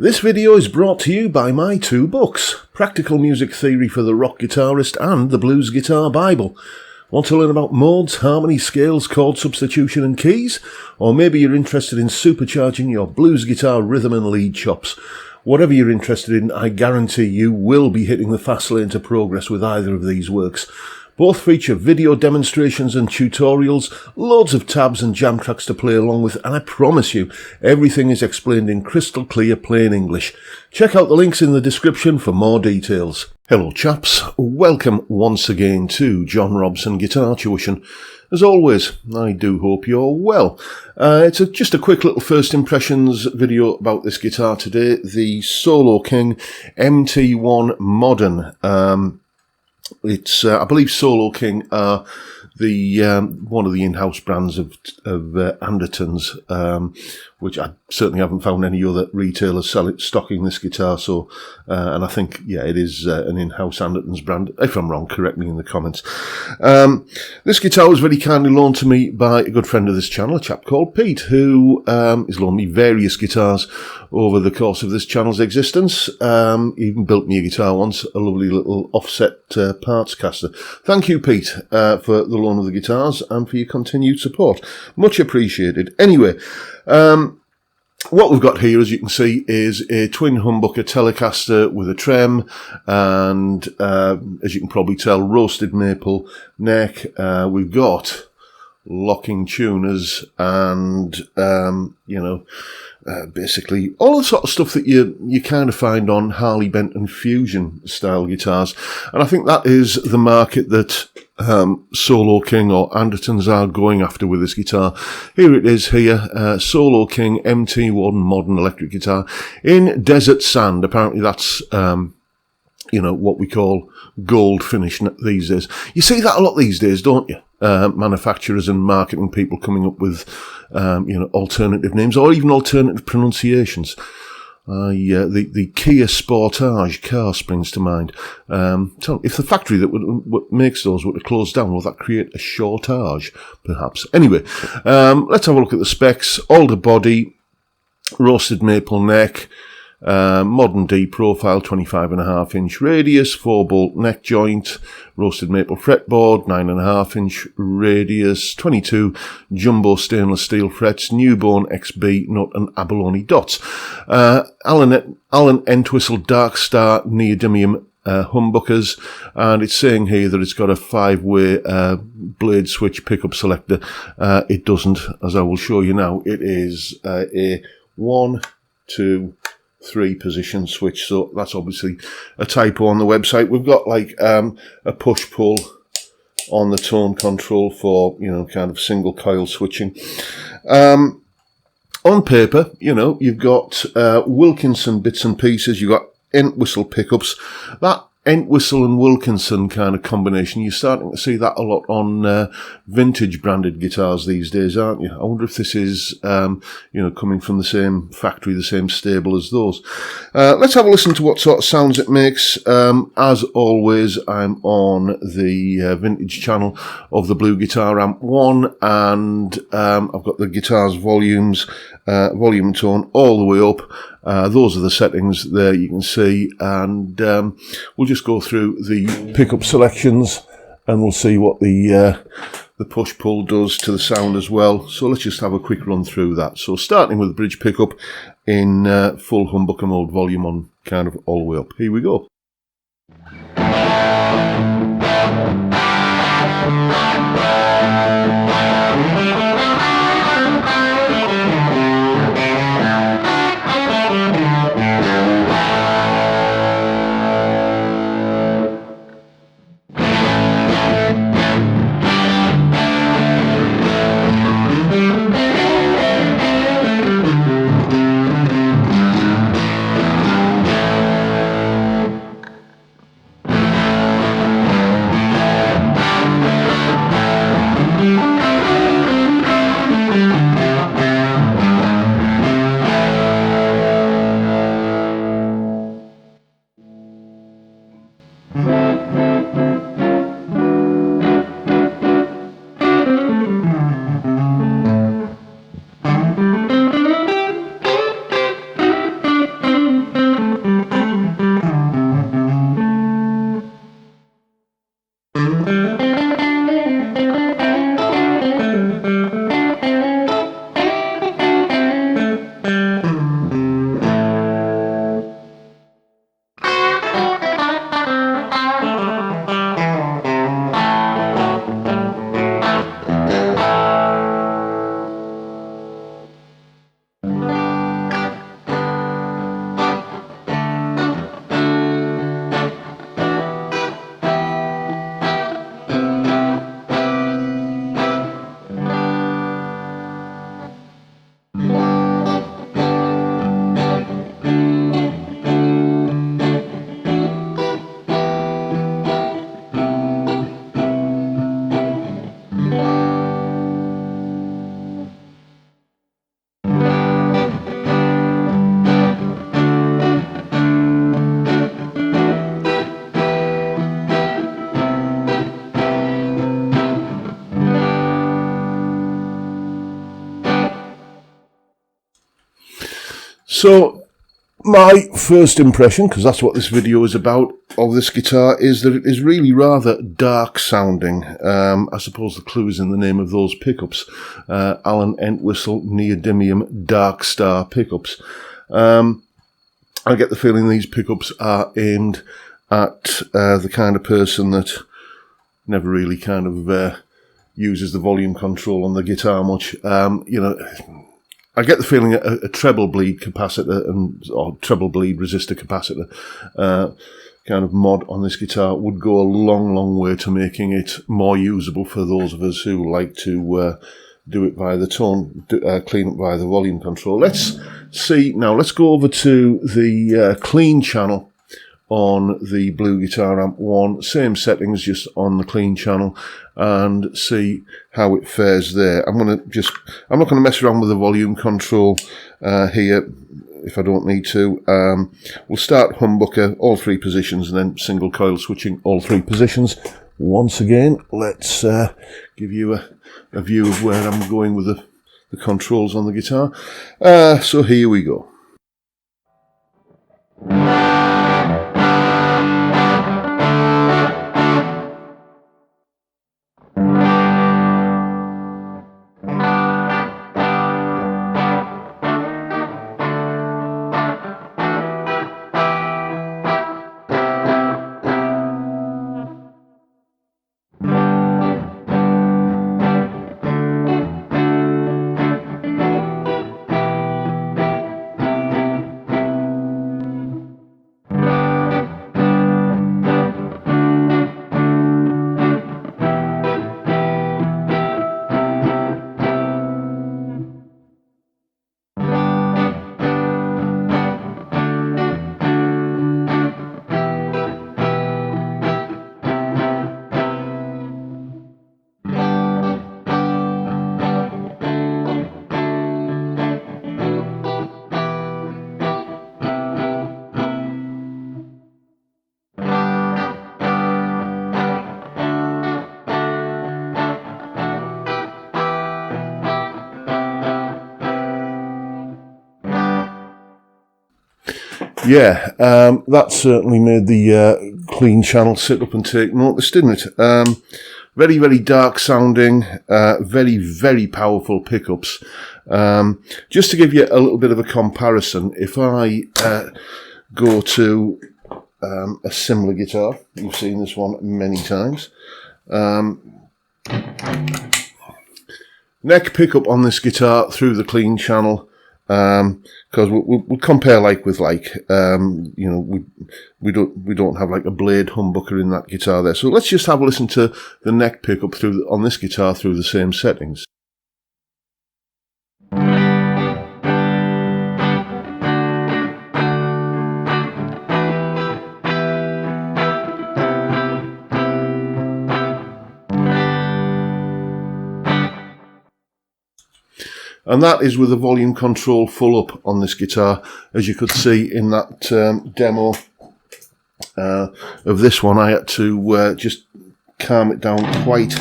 This video is brought to you by my two books, Practical Music Theory for the Rock Guitarist and The Blues Guitar Bible. Want to learn about modes, harmony, scales, chord substitution and keys? Or maybe you're interested in supercharging your blues guitar rhythm and lead chops. Whatever you're interested in, I guarantee you will be hitting the fast lane to progress with either of these works. Both feature video demonstrations and tutorials, loads of tabs and jam tracks to play along with, and I promise you, everything is explained in crystal clear plain English. Check out the links in the description for more details. Hello chaps, welcome once again to John Robson Guitar Tuition. As always, I do hope you're well. It's just a quick little first impressions video about this guitar today, the Solo King MT-1 Modern. It's, I believe, Solo King are the one of the in-house brands of Anderton's, which I certainly haven't found any other retailers stocking this guitar. So, and I think, yeah, it is an in-house Anderton's brand. If I'm wrong, correct me in the comments. This guitar was very kindly loaned to me by a good friend of this channel, a chap called Pete, who has loaned me various guitars over the course of this channel's existence. He even built me a guitar once, a lovely little offset parts caster. Thank you, Pete, for the loan of the guitars and for your continued support. Much appreciated. Anyway, what we've got here, as you can see, is a twin humbucker Telecaster with a trem and, as you can probably tell, roasted maple neck. We've got locking tuners and, basically all the sort of stuff that you kind of find on Harley, Benton Fusion style guitars. And I think that is the market that Solo King or Anderton's are going after with this guitar. Here it is here, Solo King MT-1 modern electric guitar in desert sand. Apparently that's, what we call gold finish these days. You see that a lot these days, don't you? Manufacturers and marketing people coming up with, alternative names or even alternative pronunciations. The Kia Sportage car springs to mind. If the factory that makes those were to close down, will that create a shortage, perhaps? Anyway, let's have a look at the specs. Alder body, roasted maple neck, modern D profile, 25.5-inch radius, 4-bolt neck joint, roasted maple fretboard, 9.5-inch radius, 22 jumbo stainless steel frets, Newborn XB nut and abalone dots. Allen Entwistle Dark Star neodymium humbuckers, and it's saying here that it's got a 5-way blade switch pickup selector. It doesn't, as I will show you now. It is a 1, 2, 3 position switch, so that's obviously a typo on the website. We've got like a push-pull on the tone control for, kind of single coil switching. On paper, you've got Wilkinson bits and pieces, you've got Entwistle pickups. That Entwistle and Wilkinson kind of combination, you're starting to see that a lot on vintage branded guitars these days, aren't you? I wonder if this is, coming from the same factory, the same stable as those. Let's have a listen to what sort of sounds it makes. As always, I'm on the vintage channel of the Blue Guitar Amp 1, and I've got the guitar's volume and tone all the way up. Those are the settings there you can see, and we'll just go through the pickup selections and we'll see what the push-pull does to the sound as well. So let's just have a quick run through that. So starting with the bridge pickup in full humbucker mode, volume on kind of all the way up. Here we go. So my first impression, because that's what this video is about, of this guitar is that it is really rather dark sounding. I suppose the clue is in the name of those pickups. Allen Entwistle Neodymium Dark Star pickups. I get the feeling these pickups are aimed at the kind of person that never really kind of uses the volume control on the guitar much. You know, I get the feeling a treble bleed capacitor or treble bleed resistor capacitor kind of mod on this guitar would go a long, long way to making it more usable for those of us who like to do it via the tone, clean it via the volume control. Let's see now. Let's go over to the clean channel on the Blue Guitar Amp 1, same settings, just on the clean channel, and see how it fares there. I'm not going to mess around with the volume control here if I don't need to. We'll start humbucker, all three positions, and then single coil switching all three positions. Once again, let's give you a view of where I'm going with the controls on the guitar. So here we go. Yeah, that certainly made the clean channel sit up and take notice, didn't it? Very, very dark sounding, very, very powerful pickups. Just to give you a little bit of a comparison, if I go to a similar guitar, you've seen this one many times, neck pickup on this guitar through the clean channel, because we'll compare like with like. You know, we don't have like a blade humbucker in that guitar there. So let's just have a listen to the neck pickup on this guitar through the same settings. And that is with the volume control full up on this guitar, as you could see in that demo of this one. I had to just calm it down quite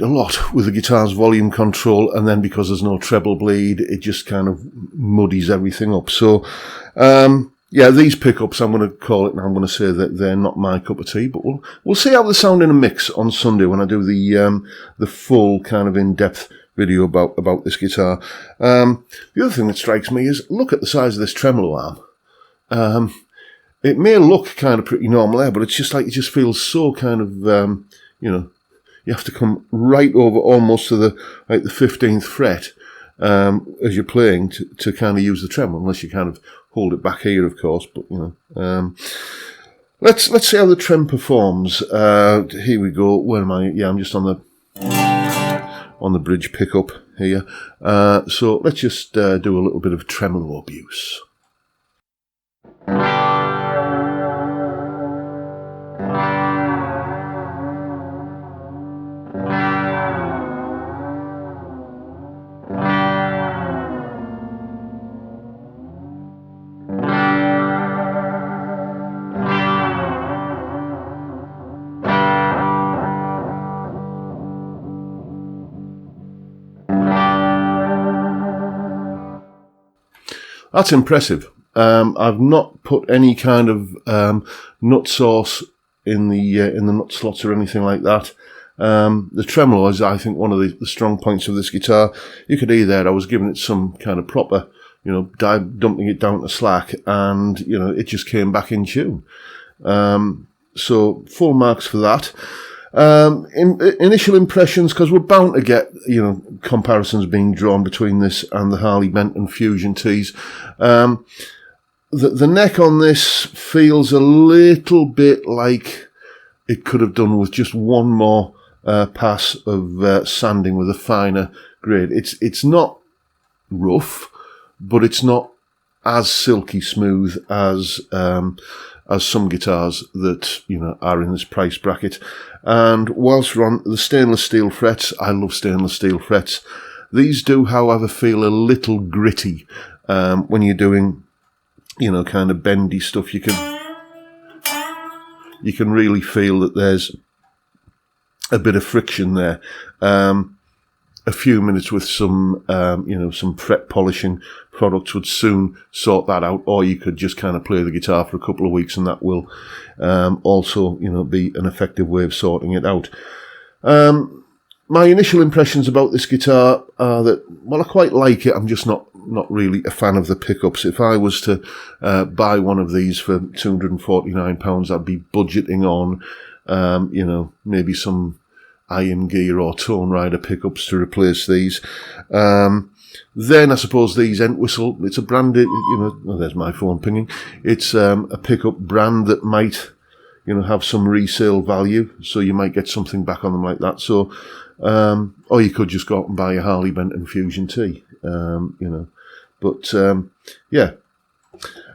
a lot with the guitar's volume control, and then because there's no treble bleed, it just kind of muddies everything up. So yeah, these pickups, I'm going to call it now, I'm going to say that they're not my cup of tea, but we'll see how they sound in a mix on Sunday when I do the full kind of in-depth video about this guitar. The other thing that strikes me is, look at the size of this tremolo arm. It may look kind of pretty normal there, but it's just like, it just feels so kind of, you know, you have to come right over almost to the 15th fret as you're playing to kind of use the tremolo, unless you kind of hold it back here, of course. But you know, let's see how the trem performs. Here we go. Where am I? Yeah, I'm just on the bridge pickup here. So let's just do a little bit of tremolo abuse. that's impressive. I've not put any kind of nut sauce in the nut slots or anything like that. The tremolo is, I think, one of the strong points of this guitar. You could hear there I was giving it some kind of proper, dumping it down to slack, and, it just came back in tune. So full marks for that. Initial impressions, because we're bound to get, comparisons being drawn between this and the Harley Benton Fusion Tees. The neck on this feels a little bit like it could have done with just one more pass of sanding with a finer grade. It's not rough, but it's not as silky smooth as some guitars that are in this price bracket. And whilst we're on the stainless steel frets, I love stainless steel frets. These do, however, feel a little gritty when you're doing kind of bendy stuff. You can really feel that there's a bit of friction there. A few minutes with some some fret polishing products would soon sort that out, or you could just kind of play the guitar for a couple of weeks and that will also be an effective way of sorting it out. My initial impressions about this guitar are that, well, I quite like it. I'm just not really a fan of the pickups. If I was to buy one of these for £249, I'd be budgeting on maybe some Iron Gear or Tone Rider pickups to replace these. Then I suppose these Entwistle, it's a branded, there's my phone pinging. It's a pickup brand that might, have some resale value, so you might get something back on them like that. So, or you could just go out and buy a Harley Benton Fusion T, But, yeah.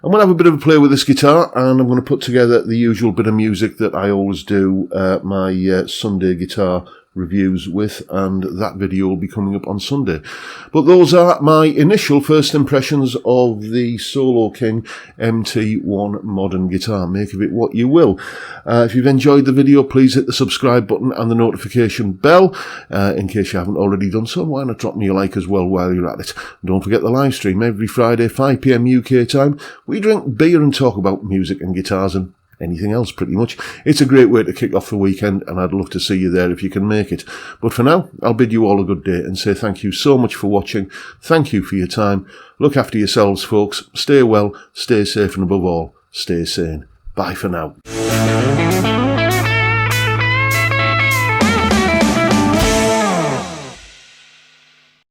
I'm going to have a bit of a play with this guitar, and I'm going to put together the usual bit of music that I always do my Sunday guitar reviews with, and that video will be coming up on Sunday. But those are my initial first impressions of the Solo King MT-1 modern guitar. Make of it what you will. If you've enjoyed the video, please hit the subscribe button and the notification bell. In case you haven't already done so, why not drop me a like as well while you're at it. And don't forget the live stream every Friday, 5 PM UK time. We drink beer and talk about music and guitars and anything else, pretty much. It's a great way to kick off the weekend, and I'd love to see you there if you can make it. But for now, I'll bid you all a good day and say thank you so much for watching. Thank you for your time. Look after yourselves, folks. Stay well, stay safe, and above all, stay sane. Bye for now.